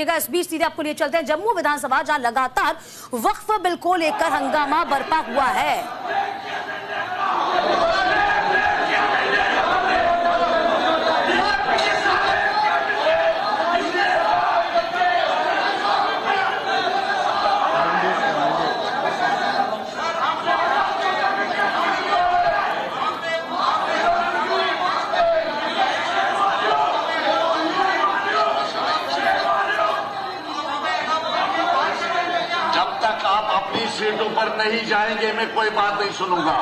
इस बीच सीधे आपको लिए चलते हैं जम्मू विधानसभा, जहां लगातार वक्फ बिल को लेकर हंगामा बरपा हुआ है। सीटों पर नहीं जाएंगे मैं कोई बात नहीं सुनूंगा।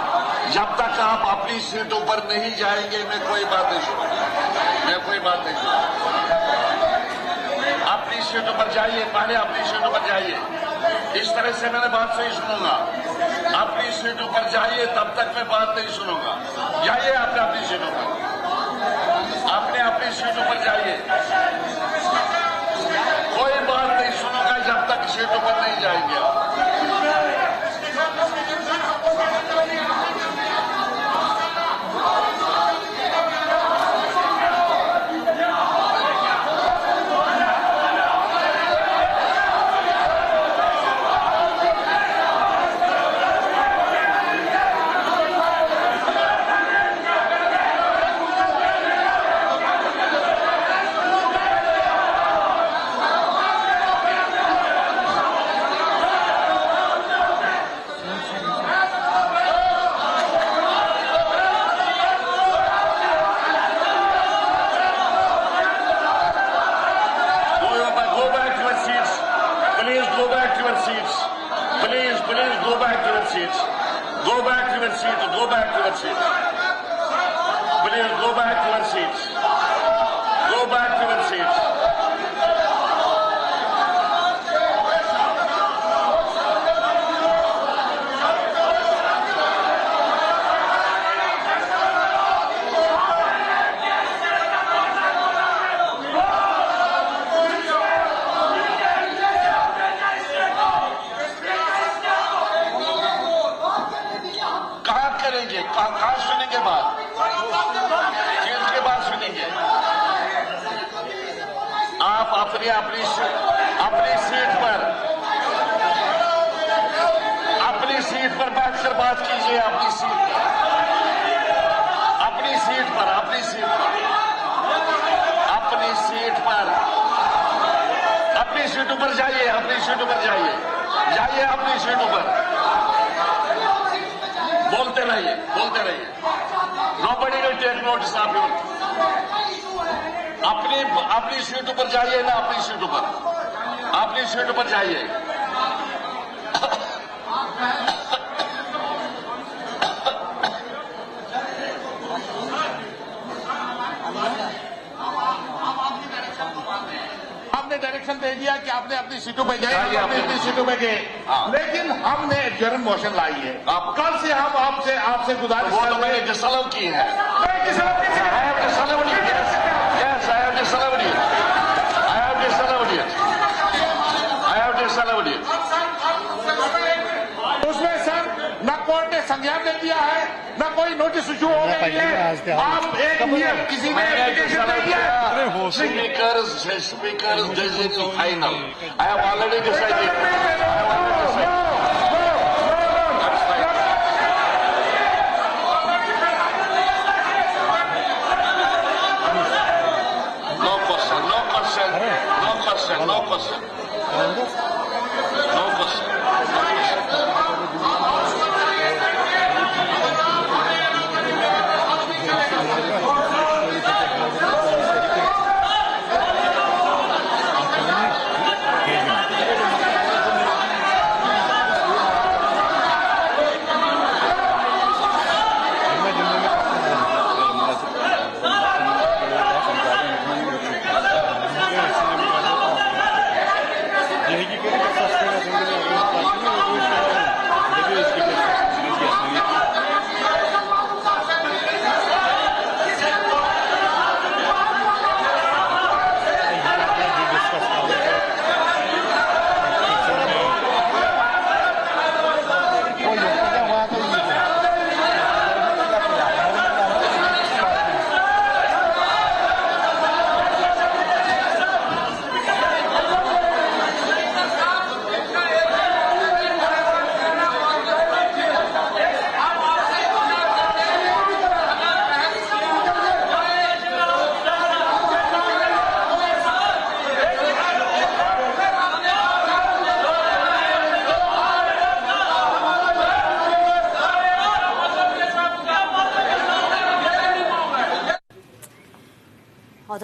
जब तक आप अपनी सीटों पर नहीं जाएंगे मैं कोई बात नहीं सुनूंगा। मैं कोई बात नहीं सुनूंगा। अपनी सीटों पर जाइए, पहले अपनी सीटों पर जाइए। इस तरह से मैंने बात नहीं सुनूंगा। अपनी सीटों पर जाइए, तब तक मैं बात नहीं सुनूंगा। जाइए अपने अपनी सीटों पर, अपने अपनी सीटों पर जाइए। कोई बात नहीं सुनूंगा जब तक सीटों पर नहीं जाएंगे आप। Go back to your seats. Go back to your seats. Please go back to your seats. Go back to your seats. कहाँ सुनेंगे बात? के बाद सुनेंगे। आप अपनी सीट पर बैठकर बात कीजिए। अपनी सीट पर अपनी सीटों पर जाइए। अपनी सीटों पर जाइए अपनी सीटों पर। बोलते रहिए। Nobody will take notice of you. अपनी सीटों पर जाइए ना, अपनी सीटों पर जाइए। हमने डायरेक्शन दे दिया कि आपने अपनी सीटों पे जाए, अपनी सीटों पे गए। लेकिन हमने एडजर्न मोशन लाई है। कल से हम आपसे गुजारिश वो तो मैंने डिसअलाउ की है। उसमें सर न कोर्ट ने संज्ञान दे दिया है, न कोई नोटिस इशू हो गई है। आप एक किसी ने एप्लीकेशन दे दिया है। Speakers decision final. I have already decided. No question.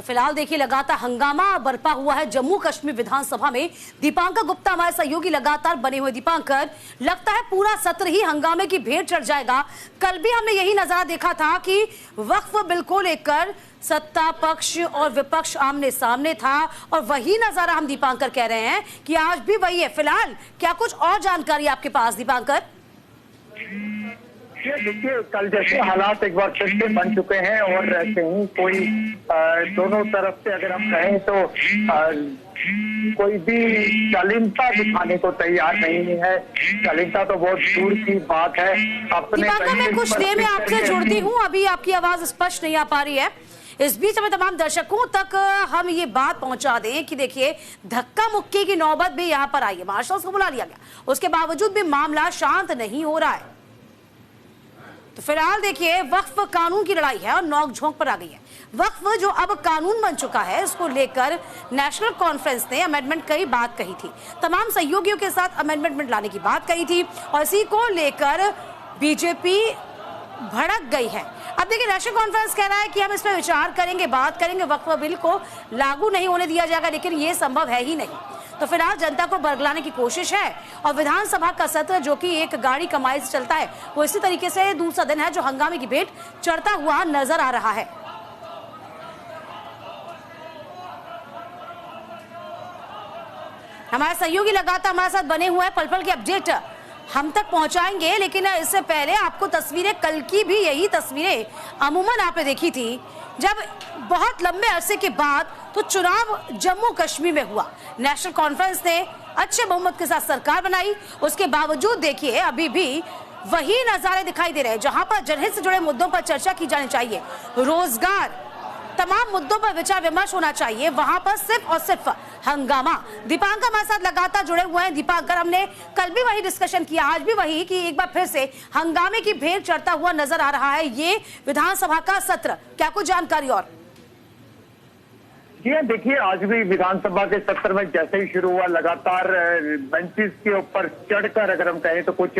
फिलहाल देखिए लगातार हंगामा बरपा हुआ है जम्मू कश्मीर विधानसभा में। दीपांकर गुप्ता हमारे सहयोगी लगातार बने हुए। दीपांकर, लगता है पूरा सत्र ही हंगामे की भेंट चढ़ जाएगा। कल भी हमने यही नजारा देखा था कि वक्फ बिल को लेकर सत्ता पक्ष और विपक्ष आमने सामने था, और वही नजारा हम दीपांकर कह रहे हैं कि आज भी वही है। फिलहाल क्या कुछ और जानकारी आपके पास दीपांकर? देखिए, कल जैसे हालात एक बार फिर से बन चुके हैं और कहीं कोई दोनों तरफ से अगर हम कहें तो कोई भी शालीनता दिखाने को तैयार नहीं है। शालीनता तो बहुत दूर की बात है। अपने मैं कुछ देर में आपसे जुड़ती हूँ, अभी आपकी आवाज स्पष्ट नहीं आ पा रही है। इस बीच हमें तमाम दर्शकों तक हम ये बात पहुंचा दें कि देखिए धक्का मुक्की की नौबत भी यहाँ पर आई है। मार्शल्स को बुला लिया गया, उसके बावजूद भी मामला शांत नहीं हो रहा है। तो फिलहाल देखिए वक्फ कानून की लड़ाई है और नोक-झोंक पर आ गई है। वक्फ जो अब कानून बन चुका है, इसको लेकर नेशनल कॉन्फ्रेंस ने अमेंडमेंट की बात कही थी, तमाम सहयोगियों के साथ अमेंडमेंट लाने की बात कही थी, और इसी को लेकर बीजेपी भड़क गई है। अब देखिए नेशनल कॉन्फ्रेंस कह रहा है कि हम इस पर विचार करेंगे, बात करेंगे, वक्फ बिल को लागू नहीं होने दिया जाएगा, लेकिन ये संभव है ही नहीं। तो फिलहाल जनता को बरगलाने की कोशिश है, और विधानसभा का सत्र जो कि एक गाड़ी कमाई से चलता है, वो इसी तरीके से दूसरा दिन है जो हंगामे की भेंट चढ़ता हुआ नजर आ रहा है। हमारे सहयोगी लगातार हमारे साथ बने हुए हैं, पल पल की अपडेट हम तक पहुंचाएंगे, लेकिन इससे पहले आपको तस्वीरें, कल की भी यही तस्वीरें अमूमन आपने देखी थी, जब बहुत लंबे अरसे के बाद तो चुनाव जम्मू कश्मीर में हुआ। नेशनल कॉन्फ्रेंस ने अच्छे बहुमत के साथ सरकार बनाई, उसके बावजूद देखिए अभी भी वही नजारे दिखाई दे रहे हैं, जहां पर जनहित से जुड़े मुद्दों पर चर्चा की जानी चाहिए, रोजगार, तमाम मुद्दों पर विचार विमर्श होना चाहिए, वहां पर सिर्फ और सिर्फ हंगामा। दीपांकर हमारे साथ लगातार जुड़े हुए हैं। दीपांकर, हमने कल भी वही डिस्कशन किया, आज भी वही, कि एक बार फिर से हंगामे की भेंट चढ़ता हुआ नजर आ रहा है ये विधानसभा का सत्र, क्या कुछ जानकारी और? जी हाँ, देखिए आज भी विधानसभा के सत्र में जैसे ही शुरू हुआ, लगातार बेंचेस के ऊपर चढ़कर अगर हम कहें तो कुछ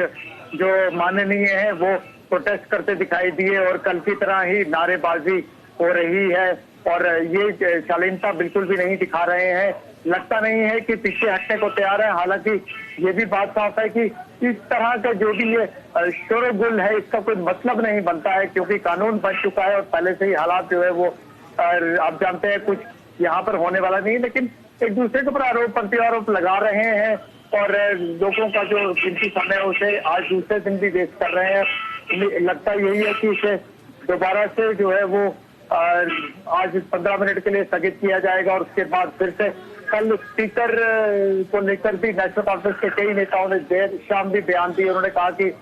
जो माननीय है वो प्रोटेस्ट करते दिखाई दिए, और कल की तरह ही नारेबाजी हो रही है, और ये शालीनता बिल्कुल भी नहीं दिखा रहे हैं। लगता नहीं है कि पीछे हटने को तैयार है। हालांकि ये भी बात साफ है कि इस तरह का जो भी ये शोरगुल है, इसका कोई मतलब नहीं बनता है, क्योंकि कानून बन चुका है और पहले से ही हालात जो है वो आप जानते हैं कुछ यहाँ पर होने वाला नहीं, लेकिन एक दूसरे के ऊपर आरोप प्रत्यारोप लगा रहे हैं, और लोगों का जो कीमती समय है उसे आज दूसरे दिन भी वेस्ट कर रहे हैं। लगता यही है कि इसे दोबारा से जो है वो आज 15 मिनट के लिए स्थगित किया जाएगा, और उसके बाद फिर से कल स्पीकर को लेकर भी नेशनल कॉन्फ्रेंस के कई नेताओं ने देर शाम भी बयान दिए। उन्होंने कहा कि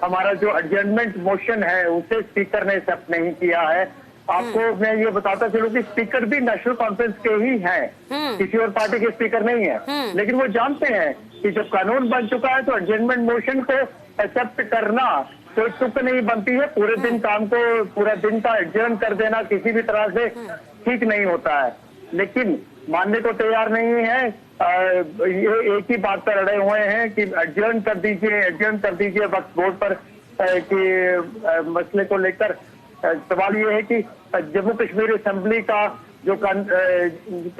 हमारा जो एडजर्नमेंट मोशन है उसे स्पीकर ने एक्सेप्ट नहीं किया है। आपको मैं ये बताता चलूं कि स्पीकर भी नेशनल कॉन्फ्रेंस के ही हैं, किसी और पार्टी के स्पीकर नहीं है, लेकिन वो जानते हैं कि जब कानून बन चुका है तो एडजर्नमेंट मोशन को एक्सेप्ट करना तो चुप नहीं बनती है। पूरे दिन काम को, पूरा दिन का एडजर्न कर देना किसी भी तरह से ठीक नहीं होता है, लेकिन मानने को तैयार नहीं है। ये एक ही बात पर अड़े हुए हैं कि एडजर्न कर दीजिए वक्फ बोर्ड पर कि मसले को लेकर। सवाल ये है कि जम्मू कश्मीर असेंबली का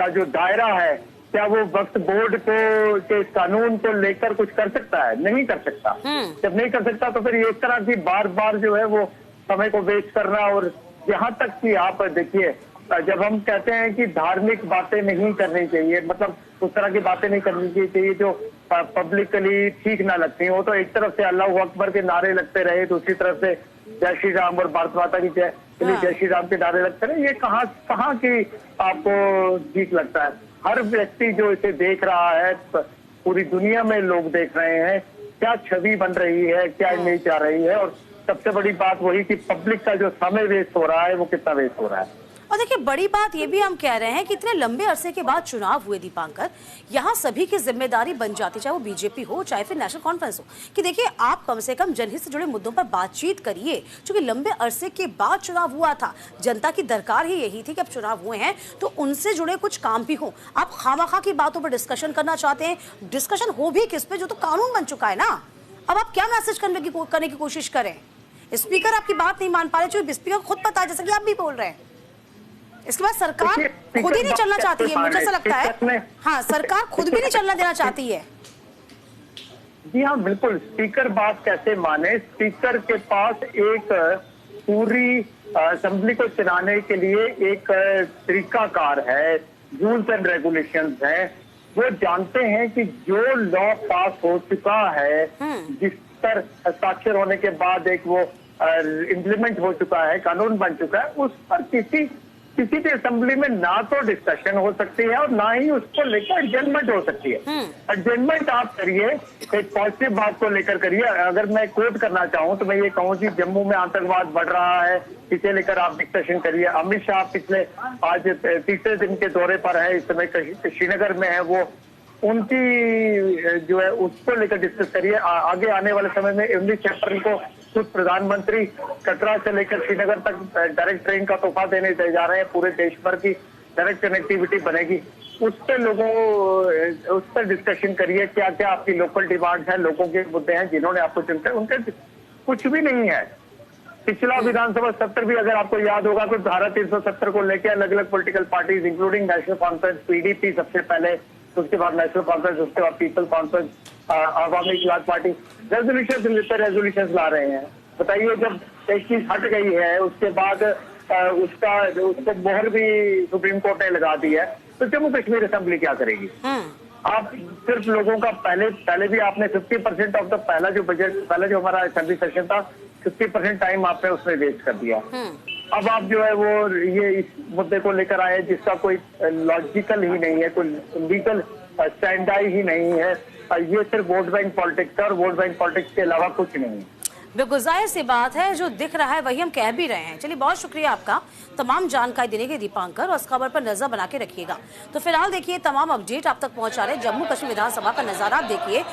जो दायरा है, क्या वो वक्फ बोर्ड को के इस कानून को लेकर कुछ कर सकता है? नहीं कर सकता। जब नहीं कर सकता तो फिर ये इस तरह की बार बार जो है वो समय को वेस्ट करना, और यहाँ तक कि आप देखिए जब हम कहते हैं कि धार्मिक बातें नहीं करनी चाहिए, मतलब उस तरह की बातें नहीं करनी चाहिए जो पब्लिकली ठीक ना लगती, वो तो एक तरफ से अल्लाह अकबर के नारे लगते रहे, दूसरी तरफ से जय श्री राम और भारत माता की जय श्री राम के नारे लगते रहे। ये कहाँ की आपको ठीक लगता है? हर व्यक्ति जो इसे देख रहा है, पूरी दुनिया में लोग देख रहे हैं, क्या छवि बन रही है, क्या इमेज आ रही है, और सबसे बड़ी बात वही कि पब्लिक का जो समय वेस्ट हो रहा है वो कितना वेस्ट हो रहा है। और देखिए बड़ी बात ये भी हम कह रहे हैं कि इतने लंबे अरसे के बाद चुनाव हुए दीपांकर, यहाँ सभी की जिम्मेदारी बन जाती, चाहे वो बीजेपी हो चाहे फिर नेशनल कॉन्फ्रेंस हो, कि देखिए आप कम से कम जनहित से जुड़े मुद्दों पर बातचीत करिए, क्योंकि लंबे अरसे के बाद चुनाव हुआ था। जनता की दरकार ही यही थी कि अब चुनाव हुए हैं तो उनसे जुड़े कुछ काम भी हो। आप खामखा की बातों पर डिस्कशन करना चाहते हैं, डिस्कशन हो भी किस पे, जो तो कानून बन चुका है ना। अब आप क्या मैसेज करने की कोशिश करें? स्पीकर आपकी बात नहीं मान पा रहे, जो स्पीकर खुद पता है, जैसा कि आप भी बोल रहे हैं। इसके बाद सरकार खुद ही नहीं चलना चाहती है, मुझे ऐसा लगता है। हाँ, सरकार खुद भी नहीं चलना देना चाहती है। जी हाँ, बिल्कुल। स्पीकर बात कैसे माने? स्पीकर के पास एक पूरी असेंबली को चलाने के लिए एक तरीकाकार है, रूल्स एंड रेगुलेशंस है। वो जानते हैं कि जो लॉ पास हो चुका है, जिस पर हस्ताक्षर होने के बाद एक वो इम्प्लीमेंट हो चुका है, कानून बन चुका है, उस पर किसी भी असेंबली में ना तो डिस्कशन हो सकती है और ना ही उसको लेकर एडजमेंट हो सकती है। एडजमेंट आप करिए, एक पॉजिटिव बात को लेकर करिए। अगर मैं कोट करना चाहूँ तो मैं ये कहूँ कि जम्मू में आतंकवाद बढ़ रहा है, इसे लेकर आप डिस्कशन करिए। अमित शाह पिछले आज तीसरे दिन के दौरे पर है, इस समय श्रीनगर में है, वो उनकी जो है उसको लेकर डिस्कस करिए। आगे आने वाले समय में 19 अप्रैल को खुद प्रधानमंत्री कटरा से लेकर श्रीनगर तक डायरेक्ट ट्रेन का तोहफा देने जा रहे हैं। पूरे देश भर की डायरेक्ट कनेक्टिविटी बनेगी। उस पर डिस्कशन करिए। क्या क्या आपकी लोकल डिमांड है, लोगों के मुद्दे हैं जिन्होंने आपको चुनते हैं, उनके कुछ भी नहीं है। पिछला विधानसभा सत्र भी अगर आपको याद होगा तो धारा 370 को लेकर अलग अलग political parties including national conference, PDP सबसे पहले, उसके बाद नेशनल कॉन्फ्रेंस, उसके बाद people conference, Awami Ikhtilaf party resolution ला रहे हैं। बताइए, जब एक चीज हट गई है उसके बाद उसको मोहर भी सुप्रीम कोर्ट ने लगा दी है, तो जम्मू कश्मीर असेंबली क्या करेगी? आप सिर्फ लोगों का पहले भी आपने 50% ऑफ द पहला जो हमारा असेंबली सेशन था, 50% टाइम आपने उसमें वेस्ट कर दिया। अब आप जो है वो ये इस मुद्दे को लेकर आए जिसका कोई लॉजिकल ही नहीं है, कोई लीगल स्टैंड ही नहीं है। ये सिर्फ वोट बैंक पॉलिटिक्स है और वोट बैंक पॉलिटिक्स के अलावा कुछ नहीं है। बिल्कुल जाहिर सी बात है, जो दिख रहा है वही हम कह भी रहे हैं। चलिए, बहुत शुक्रिया आपका तमाम जानकारी देने के दीपांकर, और इस खबर पर नजर बना के रखिएगा। तो फिलहाल देखिए, तमाम अपडेट आप तक पहुंचा रहे जम्मू कश्मीर विधानसभा का नजारा आप देखिए।